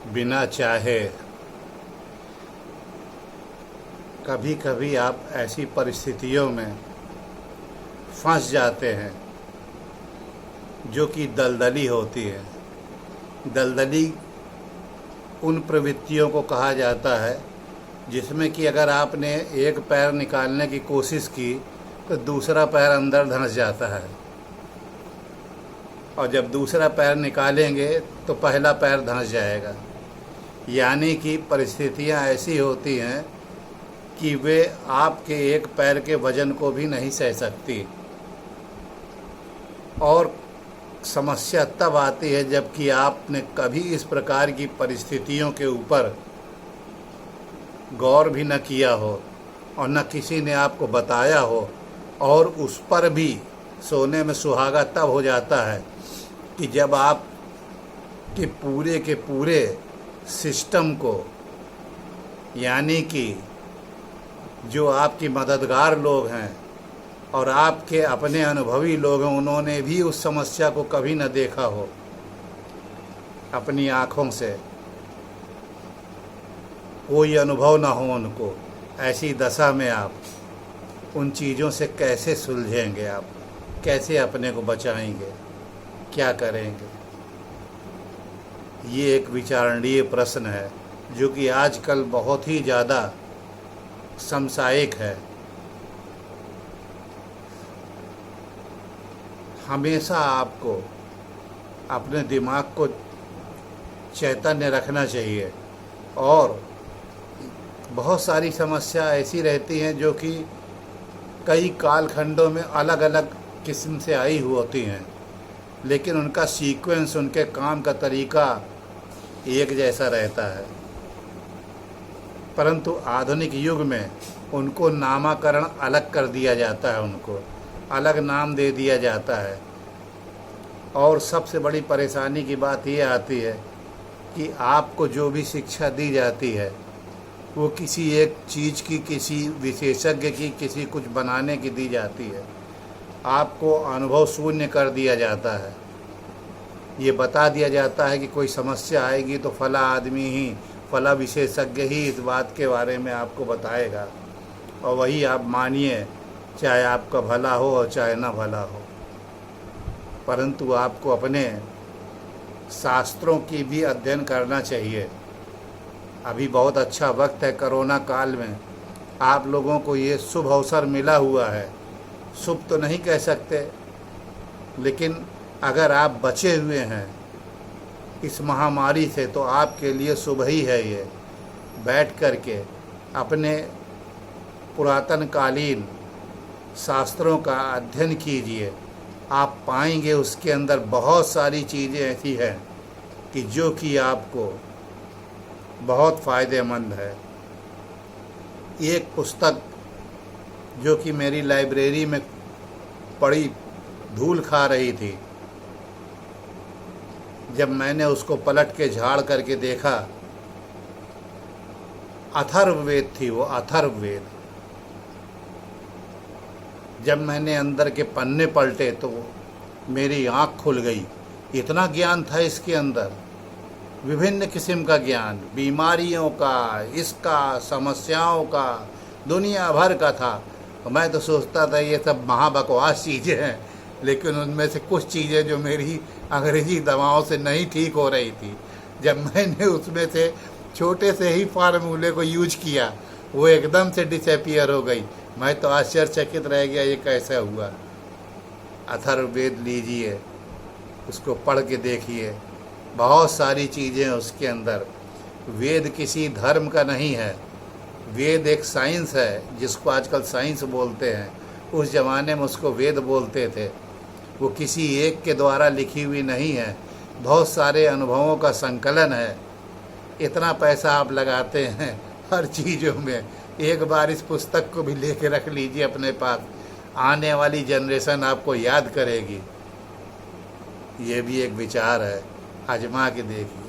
बिना चाहे कभी कभी आप ऐसी परिस्थितियों में फंस जाते हैं जो कि दलदली होती है। दलदली उन प्रवृत्तियों को कहा जाता है जिसमें कि अगर आपने एक पैर निकालने की कोशिश की तो दूसरा पैर अंदर धंस जाता है, और जब दूसरा पैर निकालेंगे तो पहला पैर धंस जाएगा। यानी कि परिस्थितियां ऐसी होती हैं कि वे आपके एक पैर के वजन को भी नहीं सह सकती, और समस्या तब आती है जबकि आपने कभी इस प्रकार की परिस्थितियों के ऊपर गौर भी न किया हो और न किसी ने आपको बताया हो, और उस पर भी सोने में सुहागा तब हो जाता है कि जब आप के पूरे सिस्टम को, यानी कि जो आपकी मददगार लोग हैं और आपके अपने अनुभवी लोग हैं, उन्होंने भी उस समस्या को कभी न देखा हो अपनी आँखों से, कोई अनुभव ना हो उनको। ऐसी दशा में आप उन चीज़ों से कैसे सुलझेंगे? आप कैसे अपने को बचाएंगे? क्या करेंगे? ये एक विचारणीय प्रश्न है जो कि आजकल बहुत ही ज़्यादा समसामयिक है। हमेशा आपको अपने दिमाग को चैतन्य रखना चाहिए, और बहुत सारी समस्या ऐसी रहती हैं जो कि कई कालखंडों में अलग अलग किस्म से आई हुई होती हैं, लेकिन उनका सीक्वेंस, उनके काम का तरीका एक जैसा रहता है। परंतु आधुनिक युग में उनको नामाकरण अलग कर दिया जाता है, उनको अलग नाम दे दिया जाता है। और सबसे बड़ी परेशानी की बात ये आती है कि आपको जो भी शिक्षा दी जाती है वो किसी एक चीज़ की, किसी विशेषज्ञ की, किसी कुछ बनाने की दी जाती है। आपको अनुभव शून्य कर दिया जाता है। ये बता दिया जाता है कि कोई समस्या आएगी तो फला आदमी ही, फला विशेषज्ञ ही इस बात के बारे में आपको बताएगा, और वही आप मानिए, चाहे आपका भला हो और चाहे ना भला हो। परंतु आपको अपने शास्त्रों की भी अध्ययन करना चाहिए। अभी बहुत अच्छा वक्त है कोरोना काल में, आप लोगों को ये शुभ अवसर मिला हुआ है। शुभ तो नहीं कह सकते, लेकिन अगर आप बचे हुए हैं इस महामारी से तो आपके लिए शुभ ही है। ये बैठ कर के अपने पुरातन कालीन शास्त्रों का अध्ययन कीजिए। आप पाएंगे उसके अंदर बहुत सारी चीज़ें ऐसी हैं कि जो कि आपको बहुत फ़ायदेमंद है। एक पुस्तक जो कि मेरी लाइब्रेरी में पड़ी धूल खा रही थी, जब मैंने उसको पलट के झाड़ करके देखा, अथर्ववेद थी वो, अथर्ववेद। जब मैंने अंदर के पन्ने पलटे तो मेरी आँख खुल गई। इतना ज्ञान था इसके अंदर, विभिन्न किस्म का ज्ञान, बीमारियों का, इसका, समस्याओं का, दुनिया भर का था। मैं तो सोचता था ये सब महाबकवास चीज़ें हैं, लेकिन उनमें से कुछ चीज़ें जो मेरी अंग्रेजी दवाओं से नहीं ठीक हो रही थी, जब मैंने उसमें से छोटे से ही फार्मूले को यूज किया, वो एकदम से डिसअपीयर हो गई। मैं तो आश्चर्यचकित रह गया, ये कैसे हुआ। अथर्ववेद लीजिए, उसको पढ़ के देखिए, बहुत सारी चीज़ें उसके अंदर। वेद किसी धर्म का नहीं है, वेद एक साइंस है जिसको आजकल साइंस बोलते हैं। उस ज़माने में उसको वेद बोलते थे। वो किसी एक के द्वारा लिखी हुई नहीं है, बहुत सारे अनुभवों का संकलन है। इतना पैसा आप लगाते हैं हर चीज़ों में, एक बार इस पुस्तक को भी लेके रख लीजिए अपने पास, आने वाली जनरेशन आपको याद करेगी। ये भी एक विचार है, आजमा के देखिए।